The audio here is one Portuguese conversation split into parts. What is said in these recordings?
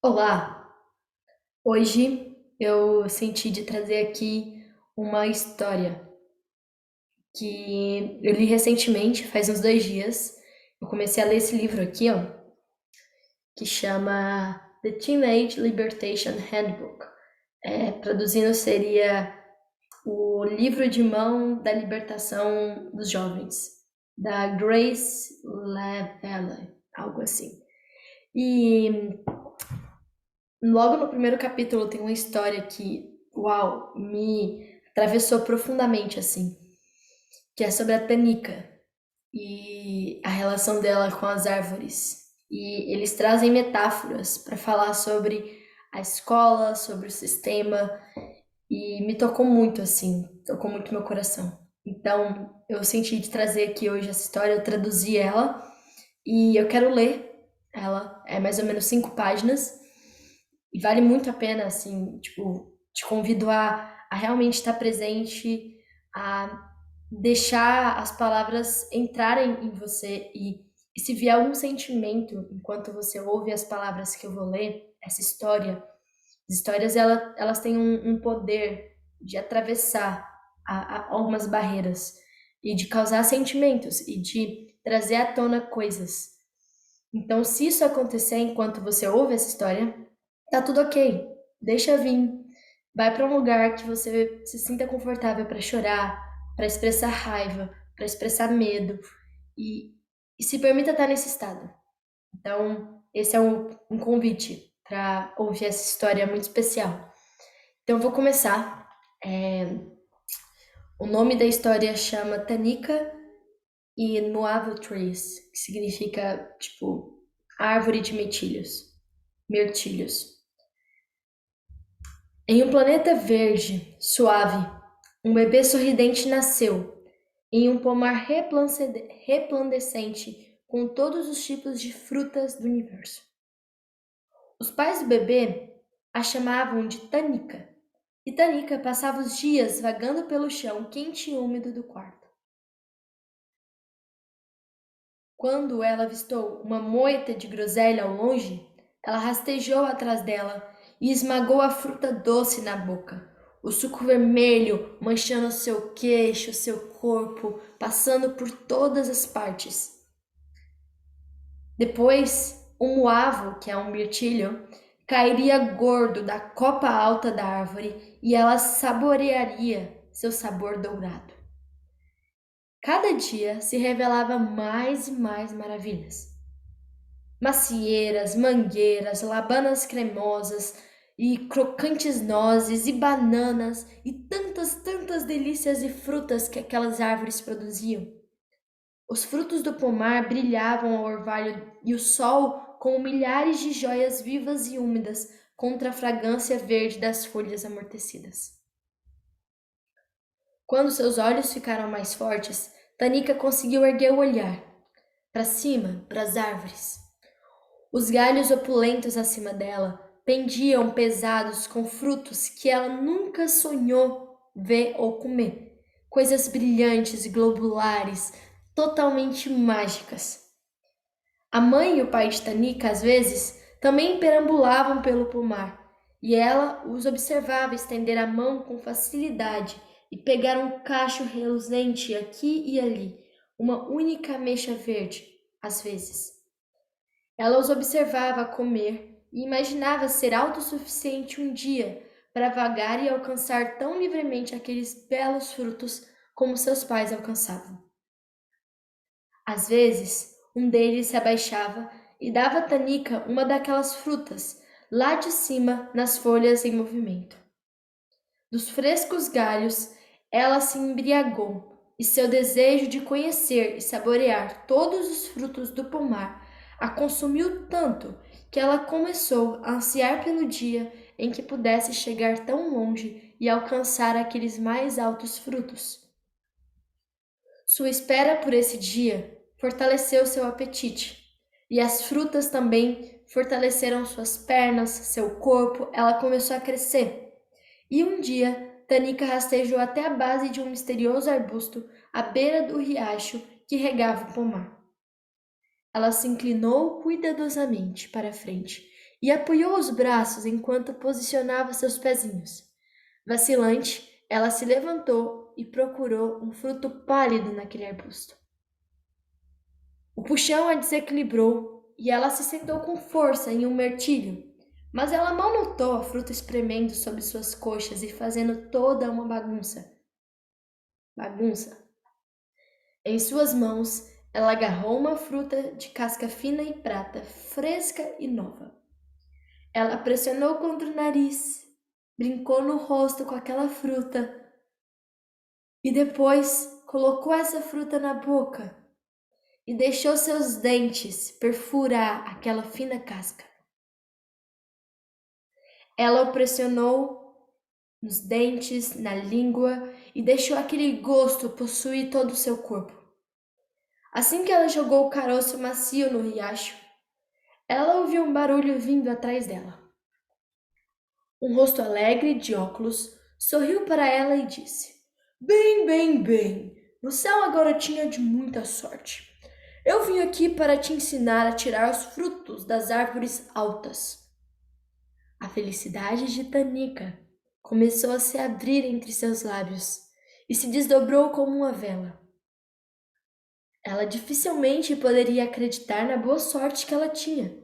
Olá! Hoje eu senti de trazer aqui uma história que eu li recentemente, faz uns 2 dias. Eu comecei a ler esse livro aqui, ó, que chama The Teenage Libertation Handbook. Traduzindo seria o livro de mão da libertação dos jovens, da Grace Lavelle, algo assim. E logo no primeiro capítulo tem uma história que, uau, me atravessou profundamente, assim, que é sobre a Tanika e a relação dela com as árvores. E eles trazem metáforas para falar sobre a escola, sobre o sistema, e me tocou muito, assim, tocou muito meu coração. Então, eu senti de trazer aqui hoje essa história, eu traduzi ela, e eu quero ler ela, é mais ou menos 5 páginas, e vale muito a pena, assim, tipo, te convido a realmente estar presente, a deixar as palavras entrarem em você e se vier algum sentimento enquanto você ouve as palavras que eu vou ler, essa história, as histórias elas têm um poder de atravessar algumas barreiras e de causar sentimentos e de trazer à tona coisas. Então, se isso acontecer enquanto você ouve essa história, tá tudo ok. Deixa vir. Vai para um lugar que você se sinta confortável para chorar, para expressar raiva, para expressar medo e, e se permita estar nesse estado. Então, esse é um convite para ouvir essa história muito especial. Então, eu vou começar. É, o nome da história chama Tanika e Nuavo Trees, que significa, tipo, árvore de mirtilhos. Mirtilhos. Em um planeta verde, suave, um bebê sorridente nasceu, em um pomar resplandecente com todos os tipos de frutas do universo. Os pais do bebê a chamavam de Tanika, e Tanika passava os dias vagando pelo chão quente e úmido do quarto. Quando ela avistou uma moita de groselha ao longe, ela rastejou atrás dela e esmagou a fruta doce na boca. O suco vermelho manchando seu queixo, seu corpo, passando por todas as partes. Depois, um moavo, que é um mirtilho, cairia gordo da copa alta da árvore e ela saborearia seu sabor dourado. Cada dia se revelava mais e mais maravilhas. Macieiras, mangueiras, labanas cremosas e crocantes nozes e bananas e tantas delícias e frutas que aquelas árvores produziam. Os frutos do pomar brilhavam ao orvalho e o sol como milhares de joias vivas e úmidas contra a fragrância verde das folhas amortecidas. Quando seus olhos ficaram mais fortes, Tanika conseguiu erguer o olhar para cima, para as árvores. Os galhos opulentos acima dela pendiam pesados com frutos que ela nunca sonhou ver ou comer. Coisas brilhantes e globulares, totalmente mágicas. A mãe e o pai de Tanika, às vezes, também perambulavam pelo pomar, e ela os observava estender a mão com facilidade e pegar um cacho reluzente aqui e ali, uma única ameixa verde, às vezes. Ela os observava comer e imaginava ser autossuficiente um dia para vagar e alcançar tão livremente aqueles belos frutos como seus pais alcançavam. Às vezes, um deles se abaixava e dava a Tanika uma daquelas frutas, lá de cima nas folhas em movimento. Dos frescos galhos, ela se embriagou, e seu desejo de conhecer e saborear todos os frutos do pomar a consumiu tanto que ela começou a ansiar pelo dia em que pudesse chegar tão longe e alcançar aqueles mais altos frutos. Sua espera por esse dia fortaleceu seu apetite, e as frutas também fortaleceram suas pernas, seu corpo, ela começou a crescer. E um dia, Tanika rastejou até a base de um misterioso arbusto à beira do riacho que regava o pomar. Ela se inclinou cuidadosamente para a frente e apoiou os braços enquanto posicionava seus pezinhos. Vacilante, ela se levantou e procurou um fruto pálido naquele arbusto. O puxão a desequilibrou e ela se sentou com força em um mirtilho, mas ela mal notou a fruta espremendo sob suas coxas e fazendo toda uma bagunça. Bagunça. Em suas mãos, ela agarrou uma fruta de casca fina e prata, fresca e nova. Ela pressionou contra o nariz, brincou no rosto com aquela fruta e depois colocou essa fruta na boca e deixou seus dentes perfurar aquela fina casca. Ela o pressionou nos dentes, na língua e deixou aquele gosto possuir todo o seu corpo. Assim que ela jogou o caroço macio no riacho, ela ouviu um barulho vindo atrás dela. Um rosto alegre, de óculos, sorriu para ela e disse: Bem, bem, bem, você é uma garotinha de muita sorte. Eu vim aqui para te ensinar a tirar os frutos das árvores altas. A felicidade de Tanika começou a se abrir entre seus lábios e se desdobrou como uma vela. Ela dificilmente poderia acreditar na boa sorte que ela tinha.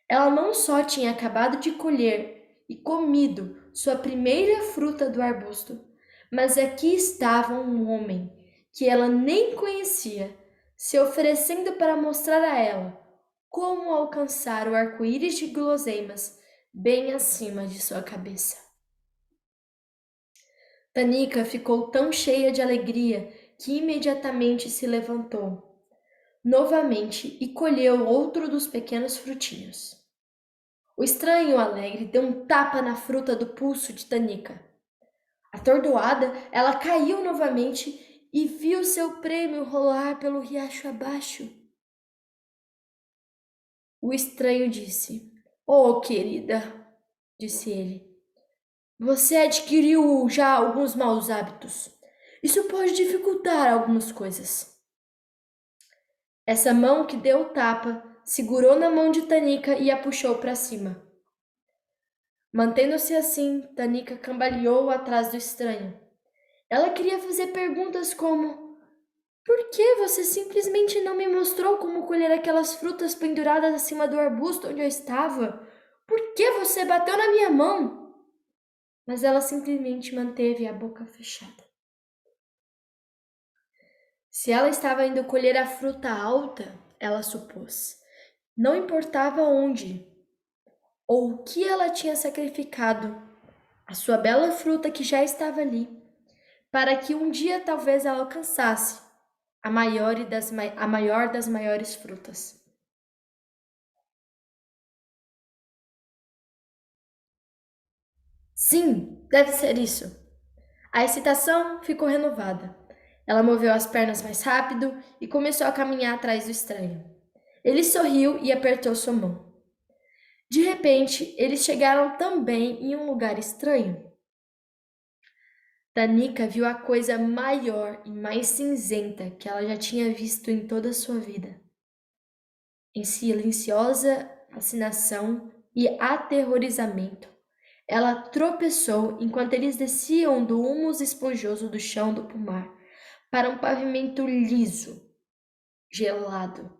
Ela não só tinha acabado de colher e comido sua primeira fruta do arbusto, mas aqui estava um homem que ela nem conhecia, se oferecendo para mostrar a ela como alcançar o arco-íris de guloseimas bem acima de sua cabeça. Tanika ficou tão cheia de alegria que imediatamente se levantou novamente e colheu outro dos pequenos frutinhos. O estranho alegre deu um tapa na fruta do pulso de Tanika. Atordoada, ela caiu novamente e viu seu prêmio rolar pelo riacho abaixo. O estranho disse: Oh, querida, disse ele, você adquiriu já alguns maus hábitos. Isso pode dificultar algumas coisas. Essa mão que deu o tapa segurou na mão de Tanika e a puxou para cima. Mantendo-se assim, Tanika cambaleou atrás do estranho. Ela queria fazer perguntas como: Por que você simplesmente não me mostrou como colher aquelas frutas penduradas acima do arbusto onde eu estava? Por que você bateu na minha mão? Mas ela simplesmente manteve a boca fechada. Se ela estava indo colher a fruta alta, ela supôs, não importava onde ou o que ela tinha sacrificado, a sua bela fruta que já estava ali, para que um dia talvez ela alcançasse a maior das maiores frutas. Sim, deve ser isso. A excitação ficou renovada. Ela moveu as pernas mais rápido e começou a caminhar atrás do estranho. Ele sorriu e apertou sua mão. De repente, eles chegaram também em um lugar estranho. Tanika viu a coisa maior e mais cinzenta que ela já tinha visto em toda a sua vida. Em silenciosa fascinação e aterrorizamento, ela tropeçou enquanto eles desciam do húmus esponjoso do chão do pomar para um pavimento liso, gelado.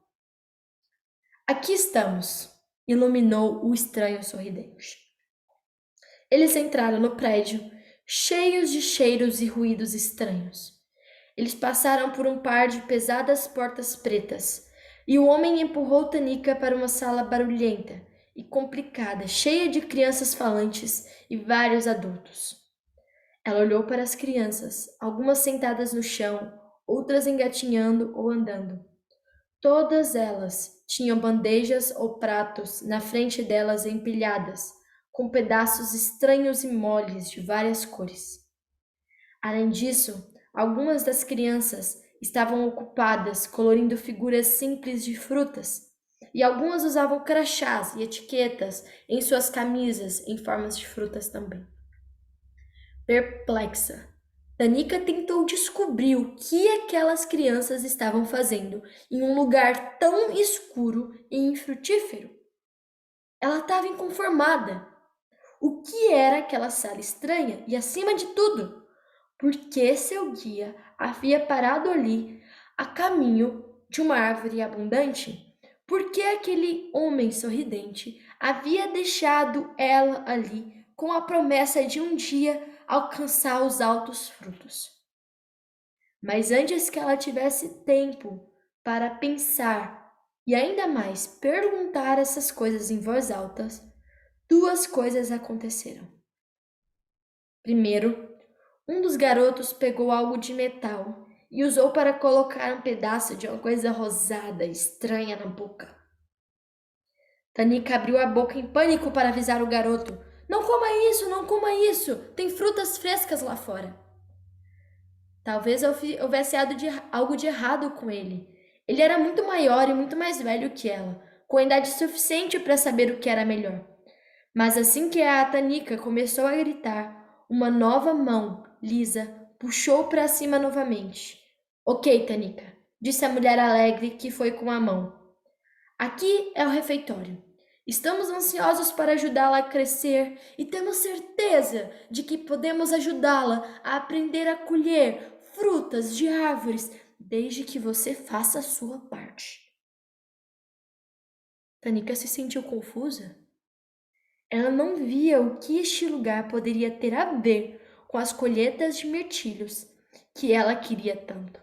Aqui estamos, iluminou o estranho sorridente. Eles entraram no prédio, cheios de cheiros e ruídos estranhos. Eles passaram por um par de pesadas portas pretas, e o homem empurrou Tanika para uma sala barulhenta e complicada, cheia de crianças falantes e vários adultos. Ela olhou para as crianças, algumas sentadas no chão, outras engatinhando ou andando. Todas elas tinham bandejas ou pratos na frente delas empilhadas, com pedaços estranhos e moles de várias cores. Além disso, algumas das crianças estavam ocupadas colorindo figuras simples de frutas, e algumas usavam crachás e etiquetas em suas camisas em formas de frutas também. Perplexa, Tanika tentou descobrir o que aquelas crianças estavam fazendo em um lugar tão escuro e infrutífero. Ela estava inconformada. O que era aquela sala estranha? E acima de tudo, por que seu guia havia parado ali a caminho de uma árvore abundante? Por que aquele homem sorridente havia deixado ela ali com a promessa de um dia alcançar os altos frutos? Mas antes que ela tivesse tempo para pensar e ainda mais perguntar essas coisas em voz alta, duas coisas aconteceram. Primeiro, um dos garotos pegou algo de metal e usou para colocar um pedaço de uma coisa rosada estranha na boca. Tanika abriu a boca em pânico para avisar o garoto: Não coma isso, não coma isso! Tem frutas frescas lá fora. Talvez houvesse algo de errado com ele. Ele era muito maior e muito mais velho que ela, com idade suficiente para saber o que era melhor. Mas assim que a Tanika começou a gritar, uma nova mão, lisa, puxou para cima novamente. Ok, Tanika, disse a mulher alegre que foi com a mão. Aqui é o refeitório. Estamos ansiosos para ajudá-la a crescer e temos certeza de que podemos ajudá-la a aprender a colher frutas de árvores, desde que você faça a sua parte. Tanika se sentiu confusa. Ela não via o que este lugar poderia ter a ver com as colheitas de mirtilhos que ela queria tanto.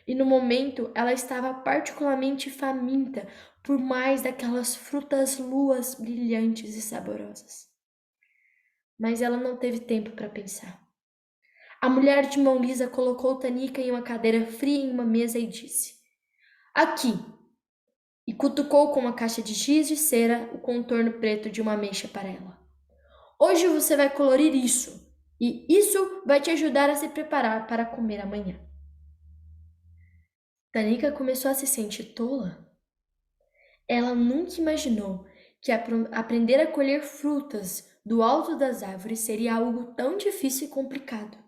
E no momento ela estava particularmente faminta por mais daquelas frutas luas brilhantes e saborosas. Mas ela não teve tempo para pensar. A mulher de mão lisa colocou Tanika em uma cadeira fria em uma mesa e disse: Aqui! E cutucou com uma caixa de giz de cera o contorno preto de uma ameixa para ela. Hoje você vai colorir isso, e isso vai te ajudar a se preparar para comer amanhã. Tanika começou a se sentir tola. Ela nunca imaginou que aprender a colher frutas do alto das árvores seria algo tão difícil e complicado.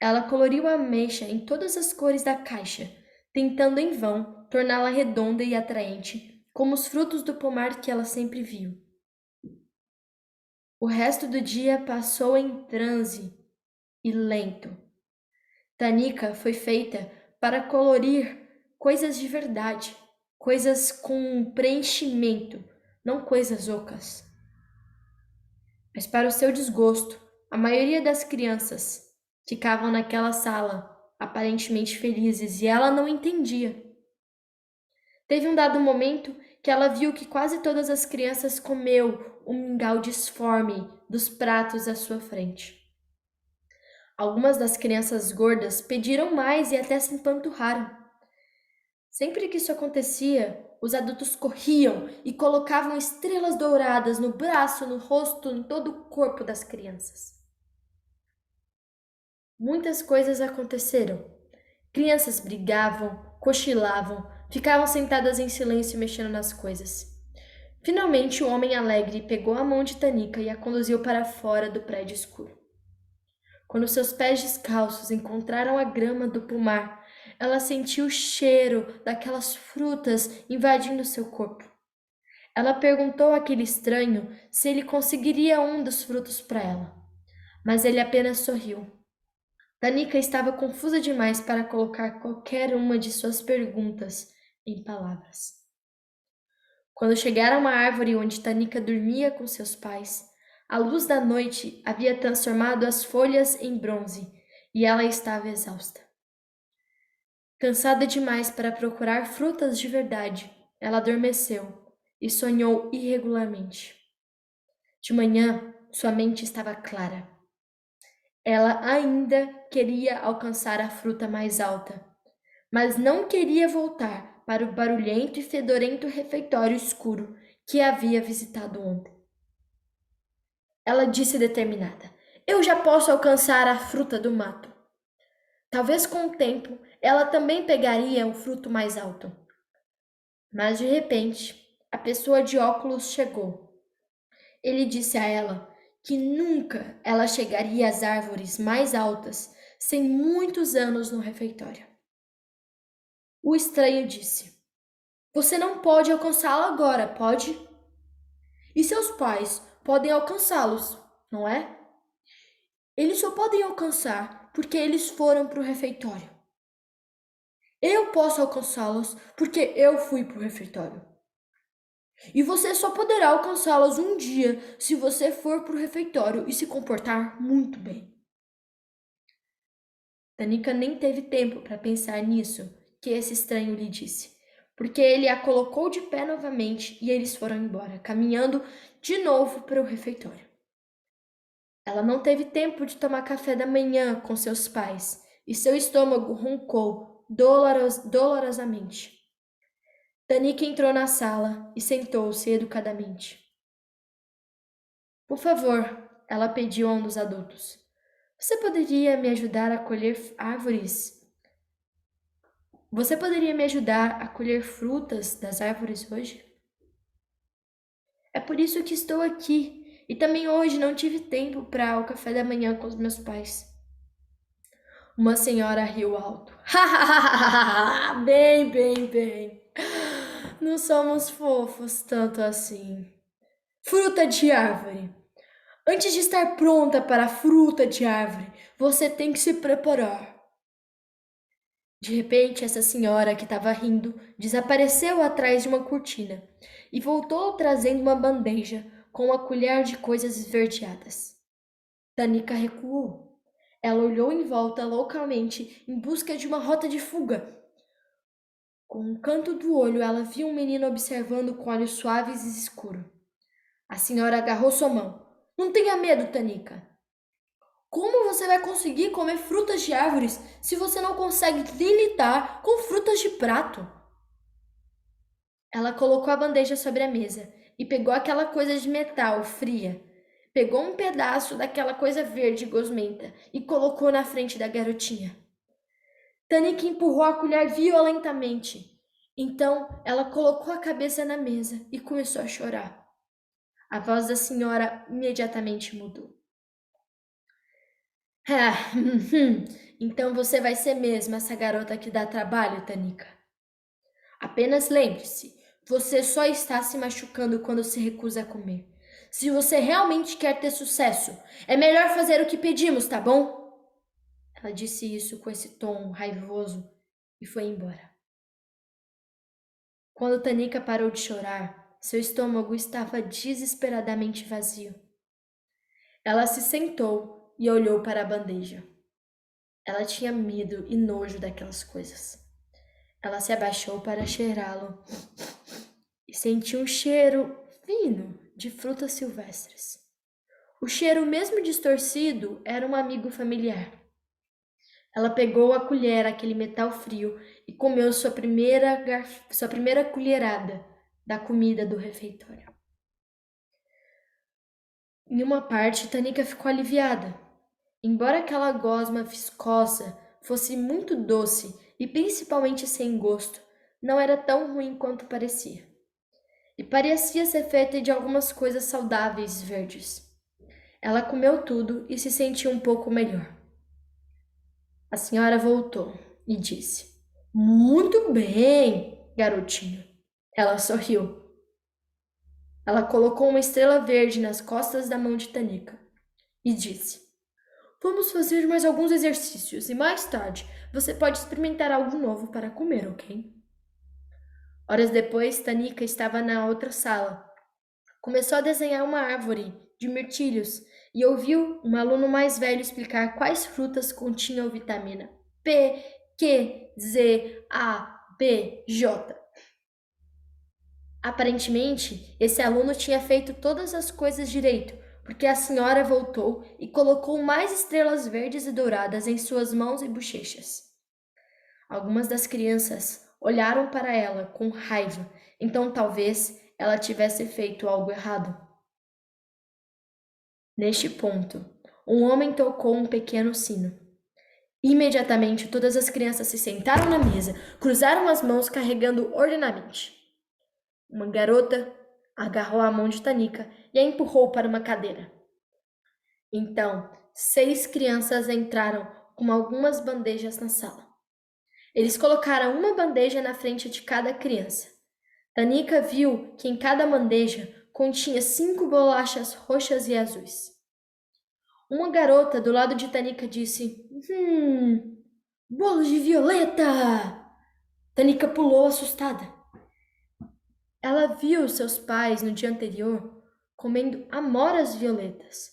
Ela coloriu a ameixa em todas as cores da caixa, tentando em vão torná-la redonda e atraente, como os frutos do pomar que ela sempre viu. O resto do dia passou em transe e lento. Tanika foi feita para colorir coisas de verdade, coisas com preenchimento, não coisas ocas. Mas para o seu desgosto, a maioria das crianças ficavam naquela sala, aparentemente felizes, e ela não entendia. Teve um dado momento que ela viu que quase todas as crianças comeu um mingau disforme dos pratos à sua frente. Algumas das crianças gordas pediram mais e até se empanturraram. Sempre que isso acontecia, os adultos corriam e colocavam estrelas douradas no braço, no rosto, em todo o corpo das crianças. Muitas coisas aconteceram. Crianças brigavam, cochilavam, ficavam sentadas em silêncio mexendo nas coisas. Finalmente, o homem alegre pegou a mão de Tanika e a conduziu para fora do prédio escuro. Quando seus pés descalços encontraram a grama do pomar, ela sentiu o cheiro daquelas frutas invadindo seu corpo. Ela perguntou àquele estranho se ele conseguiria um dos frutos para ela, mas ele apenas sorriu. Tanika estava confusa demais para colocar qualquer uma de suas perguntas em palavras. Quando chegaram a uma árvore onde Tanika dormia com seus pais, a luz da noite havia transformado as folhas em bronze e ela estava exausta. Cansada demais para procurar frutas de verdade, ela adormeceu e sonhou irregularmente. De manhã, sua mente estava clara. Ela ainda queria alcançar a fruta mais alta, mas não queria voltar para o barulhento e fedorento refeitório escuro que havia visitado ontem. Ela disse determinada: Eu já posso alcançar a fruta do mato. Talvez com o tempo ela também pegaria um fruto mais alto. Mas de repente, a pessoa de óculos chegou. Ele disse a ela que nunca ela chegaria às árvores mais altas sem muitos anos no refeitório. O estranho disse: Você não pode alcançá-la agora, pode? E seus pais podem alcançá-los, não é? Eles só podem alcançar porque eles foram para o refeitório. Eu posso alcançá-los porque eu fui para o refeitório. E você só poderá alcançá-las um dia se você for para o refeitório e se comportar muito bem. Danica nem teve tempo para pensar nisso que esse estranho lhe disse, porque ele a colocou de pé novamente e eles foram embora, caminhando de novo para o refeitório. Ela não teve tempo de tomar café da manhã com seus pais e seu estômago roncou dolorosamente. Danica entrou na sala e sentou-se educadamente. Por favor, ela pediu a um dos adultos. Você poderia me ajudar a colher árvores? Você poderia me ajudar a colher frutas das árvores hoje? É por isso que estou aqui. E também hoje não tive tempo para o café da manhã com os meus pais. Uma senhora riu alto. Bem, bem, bem. Não somos fofos tanto assim. Fruta de árvore. Antes de estar pronta para a fruta de árvore, você tem que se preparar. De repente, essa senhora que estava rindo desapareceu atrás de uma cortina e voltou trazendo uma bandeja com uma colher de coisas esverdeadas. Danica recuou. Ela olhou em volta loucamente em busca de uma rota de fuga. Com um canto do olho, ela viu um menino observando com olhos suaves e escuros. A senhora agarrou sua mão. Não tenha medo, Tanica. Como você vai conseguir comer frutas de árvores se você não consegue nem lidar com frutas de prato? Ela colocou a bandeja sobre a mesa e pegou aquela coisa de metal fria. Pegou um pedaço daquela coisa verde gosmenta e colocou na frente da garotinha. Tanika empurrou a colher violentamente. Então ela colocou a cabeça na mesa e começou a chorar. A voz da senhora imediatamente mudou. Ah, então você vai ser mesmo essa garota que dá trabalho, Tanika. Apenas lembre-se, você só está se machucando quando se recusa a comer. Se você realmente quer ter sucesso, é melhor fazer o que pedimos, tá bom? Ela disse isso com esse tom raivoso e foi embora. Quando Tanika parou de chorar, seu estômago estava desesperadamente vazio. Ela se sentou e olhou para a bandeja. Ela tinha medo e nojo daquelas coisas. Ela se abaixou para cheirá-lo e sentiu um cheiro fino de frutas silvestres. O cheiro, mesmo distorcido, era um amigo familiar. Ela pegou a colher, aquele metal frio, e comeu sua primeira colherada da comida do refeitório. Em uma parte, Tanika ficou aliviada. Embora aquela gosma viscosa fosse muito doce e principalmente sem gosto, não era tão ruim quanto parecia. E parecia ser feita de algumas coisas saudáveis verdes. Ela comeu tudo e se sentiu um pouco melhor. A senhora voltou e disse: Muito bem, garotinho. Ela sorriu. Ela colocou uma estrela verde nas costas da mão de Tanika e disse: Vamos fazer mais alguns exercícios e mais tarde você pode experimentar algo novo para comer, ok? Horas depois, Tanika estava na outra sala. Começou a desenhar uma árvore de mirtilhos e ouviu um aluno mais velho explicar quais frutas continham vitamina P, Q, Z, A, B, J. Aparentemente, esse aluno tinha feito todas as coisas direito, porque a senhora voltou e colocou mais estrelas verdes e douradas em suas mãos e bochechas. Algumas das crianças olharam para ela com raiva, então talvez ela tivesse feito algo errado. Neste ponto, um homem tocou um pequeno sino. Imediatamente, todas as crianças se sentaram na mesa, cruzaram as mãos carregando ordenadamente. Uma garota agarrou a mão de Tanika e a empurrou para uma cadeira. Então, 6 crianças entraram com algumas bandejas na sala. Eles colocaram uma bandeja na frente de cada criança. Tanika viu que em cada bandeja continha 5 bolachas roxas e azuis. Uma garota do lado de Tanika disse: bolo de violeta! Tanika pulou assustada. Ela viu seus pais no dia anterior comendo amoras violetas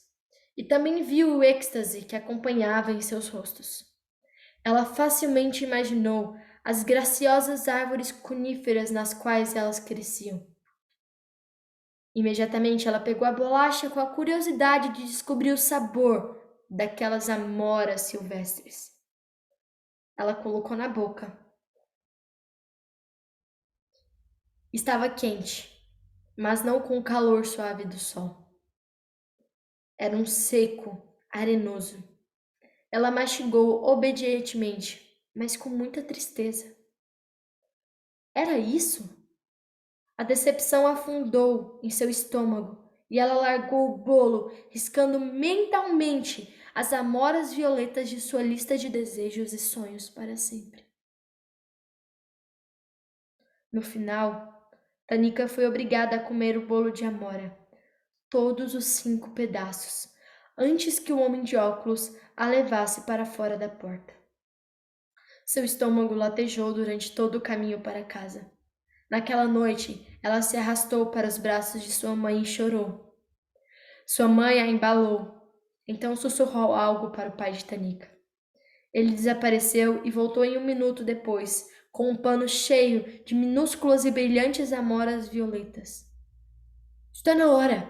e também viu o êxtase que acompanhava em seus rostos. Ela facilmente imaginou as graciosas árvores coníferas nas quais elas cresciam. Imediatamente ela pegou a bolacha com a curiosidade de descobrir o sabor daquelas amoras silvestres. Ela colocou na boca. Estava quente, mas não com o calor suave do sol. Era um seco, arenoso. Ela mastigou obedientemente, mas com muita tristeza. Era isso? A decepção afundou em seu estômago e ela largou o bolo, riscando mentalmente as amoras violetas de sua lista de desejos e sonhos para sempre. No final, Tanika foi obrigada a comer o bolo de amora, todos os 5 pedaços, antes que o homem de óculos a levasse para fora da porta. Seu estômago latejou durante todo o caminho para casa. Naquela noite, ela se arrastou para os braços de sua mãe e chorou. Sua mãe a embalou, então sussurrou algo para o pai de Tanika. Ele desapareceu e voltou em 1 minuto depois, com um pano cheio de minúsculas e brilhantes amoras violetas. Está na hora,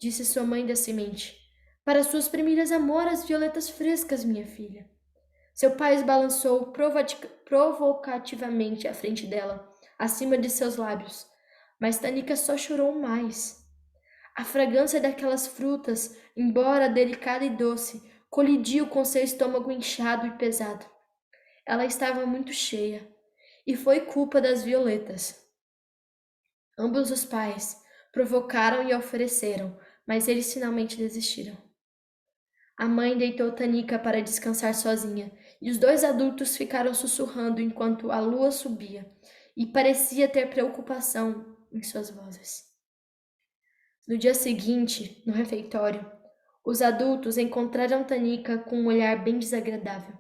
disse sua mãe docemente. Para suas primeiras amoras violetas frescas, minha filha. Seu pai esbalançou provocativamente à frente dela, acima de seus lábios, mas Tanika só chorou mais. A fragrância daquelas frutas, embora delicada e doce, colidiu com seu estômago inchado e pesado. Ela estava muito cheia, e foi culpa das violetas. Ambos os pais provocaram e ofereceram, mas eles finalmente desistiram. A mãe deitou Tanika para descansar sozinha, e os 2 adultos ficaram sussurrando enquanto a lua subia, e parecia ter preocupação em suas vozes. No dia seguinte, no refeitório, os adultos encontraram Tanika com um olhar bem desagradável.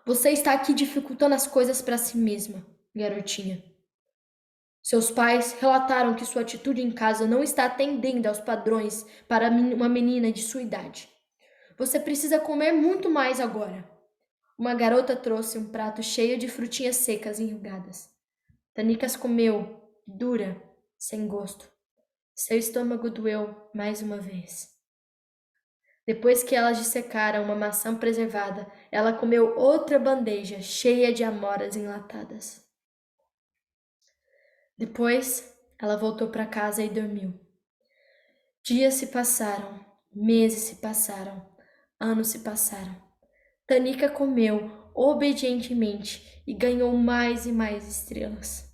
Você está aqui dificultando as coisas para si mesma, garotinha. Seus pais relataram que sua atitude em casa não está atendendo aos padrões para uma menina de sua idade. Você precisa comer muito mais agora. Uma garota trouxe um prato cheio de frutinhas secas enrugadas. Tanika as comeu, dura, sem gosto. Seu estômago doeu mais uma vez. Depois que elas dissecaram uma maçã preservada, ela comeu outra bandeja cheia de amoras enlatadas. Depois, ela voltou para casa e dormiu. Dias se passaram, meses se passaram, anos se passaram. Tanika comeu obedientemente e ganhou mais e mais estrelas.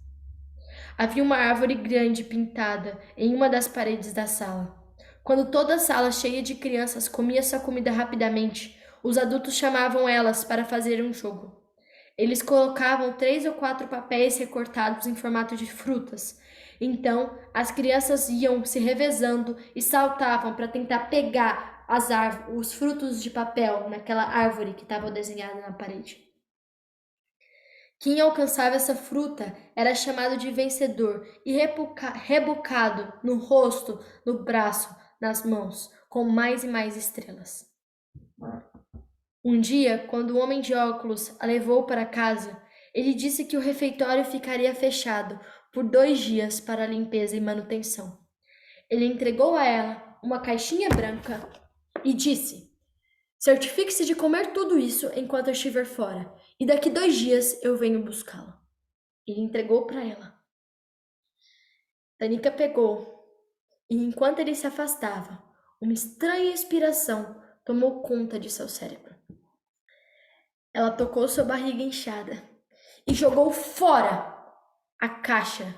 Havia uma árvore grande pintada em uma das paredes da sala. Quando toda a sala cheia de crianças comia sua comida rapidamente, os adultos chamavam elas para fazer um jogo. Eles colocavam 3 ou 4 papéis recortados em formato de frutas. Então, as crianças iam se revezando e saltavam para tentar pegar os frutos de papel naquela árvore que estava desenhada na parede. Quem alcançava essa fruta era chamado de vencedor e rebocado no rosto, no braço, nas mãos, com mais e mais estrelas. Um dia, quando o homem de óculos a levou para casa, ele disse que o refeitório ficaria fechado por 2 dias para limpeza e manutenção. Ele entregou a ela uma caixinha branca e disse: certifique-se de comer tudo isso enquanto eu estiver fora, e daqui 2 dias eu venho buscá-la. Ele entregou para ela. Tanika pegou, e enquanto ele se afastava, uma estranha inspiração tomou conta de seu cérebro. Ela tocou sua barriga inchada e jogou fora a caixa.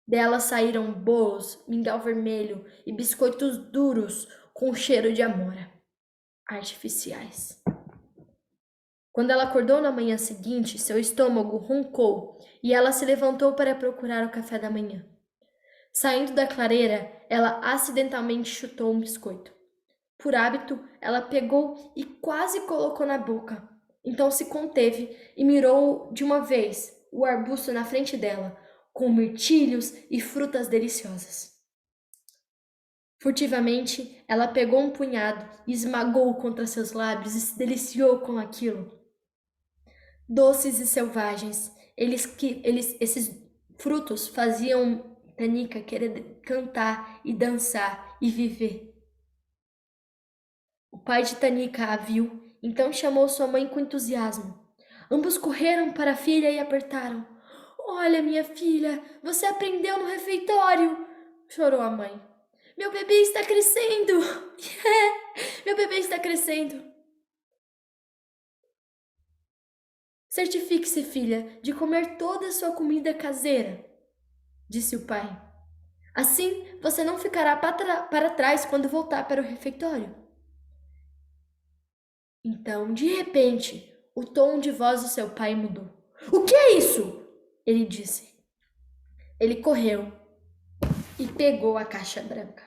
Dela saíram bolos, mingau vermelho e biscoitos duros com cheiro de amora, artificiais. Quando ela acordou na manhã seguinte, seu estômago roncou e ela se levantou para procurar o café da manhã. Saindo da clareira, ela acidentalmente chutou um biscoito. Por hábito, ela pegou e quase colocou na boca. Então se conteve e mirou de uma vez o arbusto na frente dela, com mirtilhos e frutas deliciosas. Furtivamente, ela pegou um punhado e esmagou contra seus lábios e se deliciou com aquilo. Doces e selvagens, esses frutos faziam Tanika querer cantar e dançar e viver. O pai de Tanika a viu, então chamou sua mãe com entusiasmo. Ambos correram para a filha e apertaram. Olha, minha filha, você aprendeu no refeitório, chorou a mãe. Meu bebê está crescendo! Meu bebê está crescendo! Certifique-se, filha, de comer toda a sua comida caseira, disse o pai. Assim você não ficará para trás quando voltar para o refeitório. Então, de repente, o tom de voz do seu pai mudou. O que é isso? Ele disse. Ele correu e pegou a caixa branca.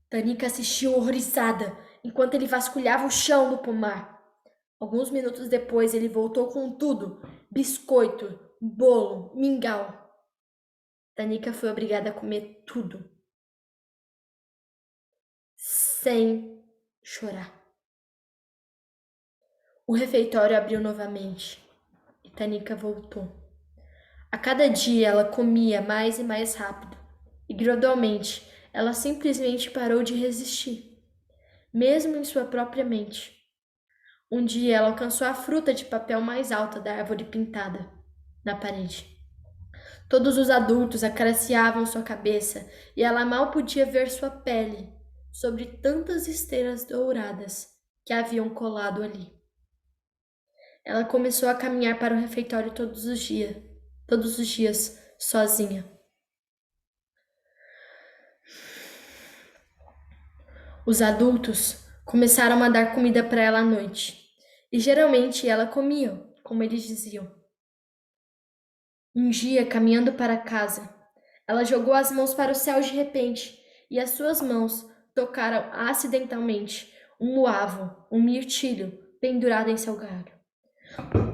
Tanika assistiu horrorizada enquanto ele vasculhava o chão do pomar. Alguns minutos depois, ele voltou com tudo: biscoito, bolo, mingau. Tanika foi obrigada a comer tudo, sem chorar. O refeitório abriu novamente e Tanika voltou. A cada dia ela comia mais e mais rápido, e gradualmente ela simplesmente parou de resistir, mesmo em sua própria mente. Um dia ela alcançou a fruta de papel mais alta da árvore pintada na parede. Todos os adultos acariciavam sua cabeça e ela mal podia ver sua pele sobre tantas estrelas douradas que haviam colado ali. Ela começou a caminhar para o refeitório todos os dias, sozinha. Os adultos começaram a dar comida para ela à noite, e geralmente ela comia, como eles diziam. Um dia, caminhando para casa, ela jogou as mãos para o céu de repente, e as suas mãos tocaram acidentalmente um uavo, um mirtilho, pendurado em seu galho.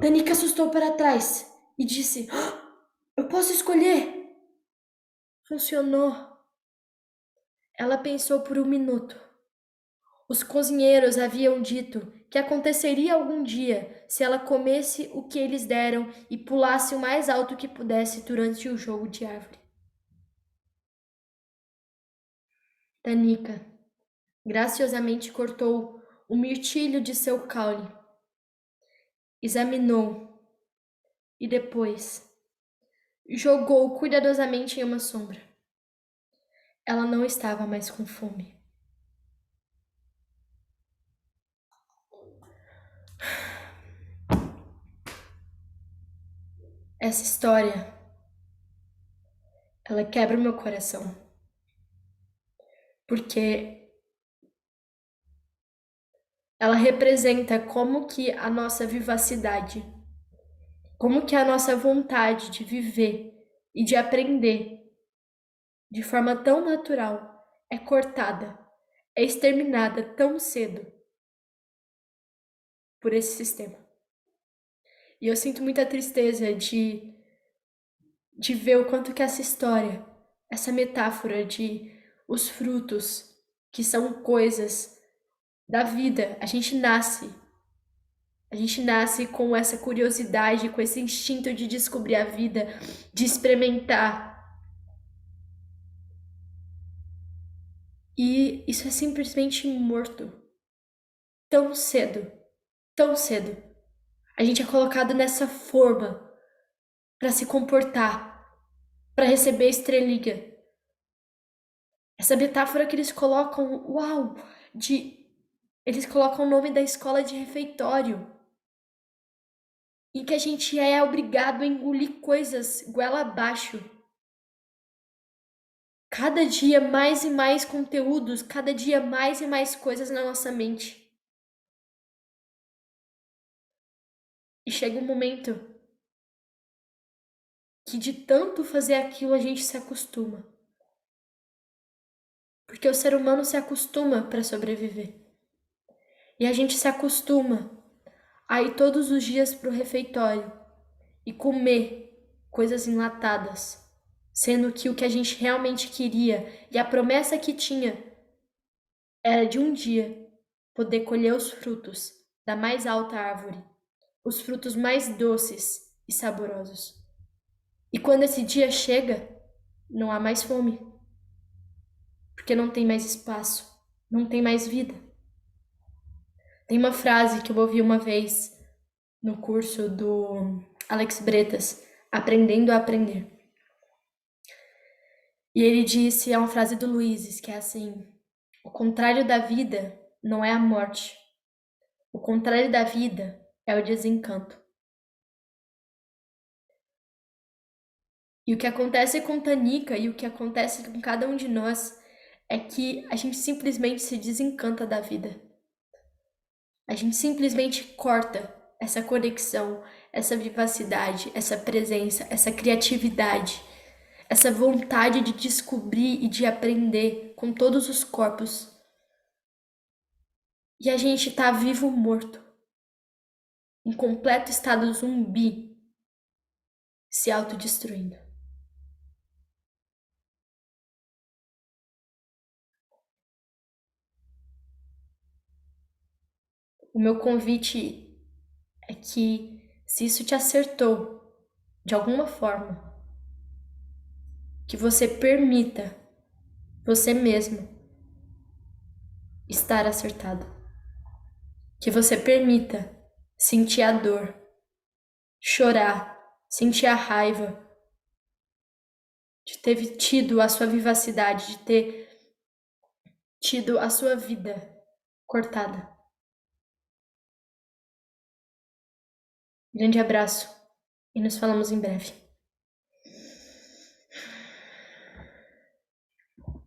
Tanika assustou para trás e disse: Eu posso escolher! Funcionou. Ela pensou por um minuto. Os cozinheiros haviam dito que aconteceria algum dia se ela comesse o que eles deram e pulasse o mais alto que pudesse durante o jogo de árvore. Tanika graciosamente cortou o mirtilho de seu caule, examinou e depois jogou cuidadosamente em uma sombra. Ela não estava mais com fome. Essa história, ela quebra o meu coração, porque ela representa como que a nossa vivacidade, como que a nossa vontade de viver e de aprender de forma tão natural é cortada, é exterminada tão cedo por esse sistema. E eu sinto muita tristeza de ver o quanto que essa história, essa metáfora de os frutos, que são coisas da vida, a gente nasce com essa curiosidade, com esse instinto de descobrir a vida, de experimentar. E isso é simplesmente morto. Tão cedo, tão cedo. A gente é colocado nessa forma para se comportar, para receber estrelinha. Essa metáfora que eles colocam, uau, eles colocam o nome da escola de refeitório, em que a gente é obrigado a engolir coisas goela abaixo. Cada dia mais e mais conteúdos, cada dia mais e mais coisas na nossa mente. E chega um momento que de tanto fazer aquilo a gente se acostuma. porque o ser humano se acostuma para sobreviver. E a gente se acostuma a ir todos os dias para o refeitório e comer coisas enlatadas, sendo que o que a gente realmente queria e a promessa que tinha era de um dia poder colher os frutos da mais alta árvore, os frutos mais doces e saborosos. E quando esse dia chega, não há mais fome, porque não tem mais espaço, não tem mais vida. Tem uma frase que eu ouvi uma vez no curso do Alex Bretas, Aprendendo a Aprender. E ele disse, é uma frase do Luizes, que é assim: o contrário da vida não é a morte. O contrário da vida é o desencanto. E o que acontece com Tanika e o que acontece com cada um de nós é que a gente simplesmente se desencanta da vida. A gente simplesmente corta essa conexão, essa vivacidade, essa presença, essa criatividade, essa vontade de descobrir e de aprender com todos os corpos. E a gente tá vivo ou morto, em completo estado zumbi, se autodestruindo. O meu convite é que, se isso te acertou de alguma forma, que você permita você mesmo estar acertado. Que você permita sentir a dor, chorar, sentir a raiva de ter tido a sua vivacidade, de ter tido a sua vida cortada. Grande abraço e nos falamos em breve.